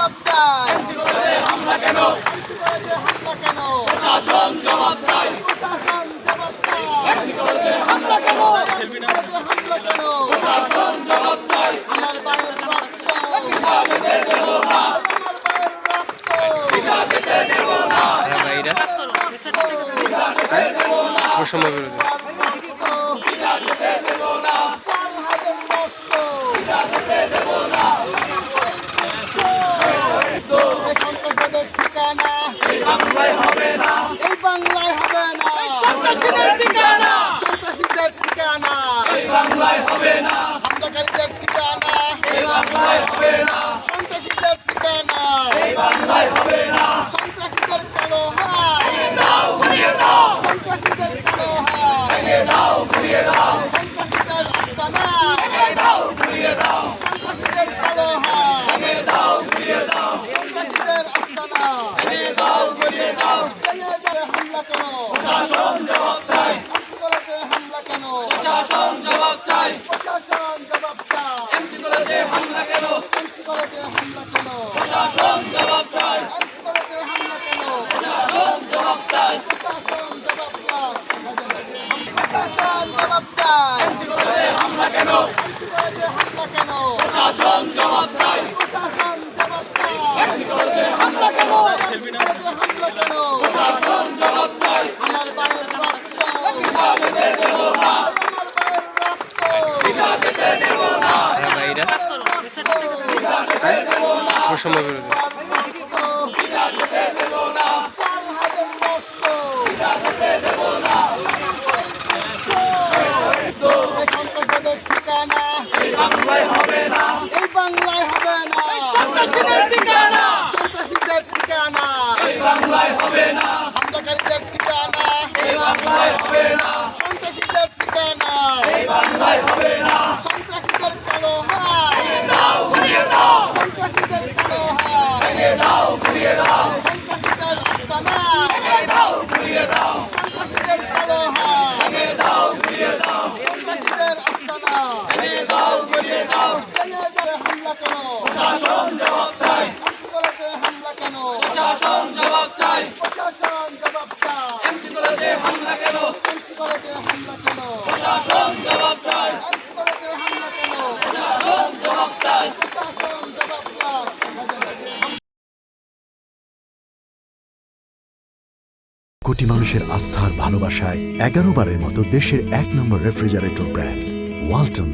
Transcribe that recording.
জবাব চাই। হামলা কেন? হামলা কেন? প্রশাসন জবাব চাই। প্রশাসন জবাব চাই। হামলা কেন? হামলা কেন? প্রশাসন জবাব চাই। আমার ভাইয়ের রক্ত পিতা যেতে দেব না। আমার ভাইয়ের রক্ত পিতা যেতে দেব না। বৈষম্য বিরোধী পিতা যেতে দেব না। ফারহাদের রক্ত পিতা যেতে দেব না। এই সন্ত্রাসবাদের ঠিকানা এই বাংলায় হবে না। এই বাংলায় হবে না। সন্ত্রাসীদের ঠিকানা সন্ত্রাসীদের ঠিকানা এই বাংলায় হবে না। হামলাকারীদের ঠিকানা এই বাংলায় হবে না। সন্ত্রাসীদের ঠিকানা এই বাংলায় হবে না। সন্ত্রাসীদের কালো হাত দাও ঘুরিয়ে দাও। সন্ত্রাসীদের কালো হাত ভেঙে দাও ঘুরিয়ে দাও। সন্ত্রাসীদের আস্তানা ভেঙে দাও ঘুরিয়ে দাও। সন্ত্রাসীদের কালো হাত ভেঙে দাও ঘুরিয়ে দাও। সন্ত্রাসীদের আস্তানা ভেঙে দাও ঘুরিয়ে দাও। হামলা কেন? প্রশাসন জবাব চাই। এমসি হামলা কেন? প্রশাসন জবাব চাই। প্রশাসন জবাব চাই। এমসি কলেজে হামলা কেন? এমসি কলেজে হামলা কেন? প্রশাসন জবাব চাই। এমসি কলেজে হামলা কেন? প্রশাসন জবাব চাই। প্রশাসন জবাব চাই। প্রশাসন জবাব চাই। এমসি কলেজে হামলা কেন? এমসি কলেজে হামলা কেন? প্রশাসন জবাব চাই। প্রশাসন জবাব চাই। এমসি কলেজে হামলা কেন? এমসি কলেজে হামলা কেন? প্রশাসন জবাব চাই। আমার ভাইয়ের রক্ত পিতা যেতে দেব না। আমার ভাইয়ের রক্ত পিতা যেতে দেব না। বৈষম্য বিরোধী পিতা যেতে দেব না। ফারহাদের রক্ত পিতা যেতে দেব না। এই সন্ত্রাসবাদের ঠিকানা এই বাংলায় হবে না। এই বাংলায় হবে না। সন্ত্রাসীদের ঠিকানা সন্ত্রাসীদের ঠিকানা এই বাংলায় হবে না। হামলাকারীদের ঠিকানা এই বাংলায় হবে না। সন্ত্রাসীদের ঠিকানা এই বাংলায় হবে না। সন্ত্রাসীদের কালো হাত দাও ঘুরিয়ে দাও। সন্ত্রাসীদের কালো হাত ভেঙে দাও ঘুরিয়ে দাও। সন্ত্রাসীদের আস্তানা ভেঙে দাও ঘুরিয়ে দাও। সন্ত্রাসীদের কালো হাত ভেঙে দাও ঘুরিয়ে দাও। সন্ত্রাসীদের আস্তানা ভেঙে দাও ঘুরিয়ে দাও। হামলা কেন? প্রশাসন জবাব চাই। এমসি কলেজে হামলা কেন? প্রশাসন জবাব চাই। প্রশাসন জবাব চাই। এমসি কলেজে হামলা কেন? এমসি কলেজে হামলা কেন? প্রশাসন জবাব চাই। এমসি কলেজে হামলা কেন? প্রশাসন জবাব চাই। প্রশাসন জবাব চাই। কোটি মানুষের আস্থার ভালোবাসায় 11 বারের মতো দেশের 1 নম্বর রেফ্রিজারেটর ব্র্যান্ড ওয়ালটন।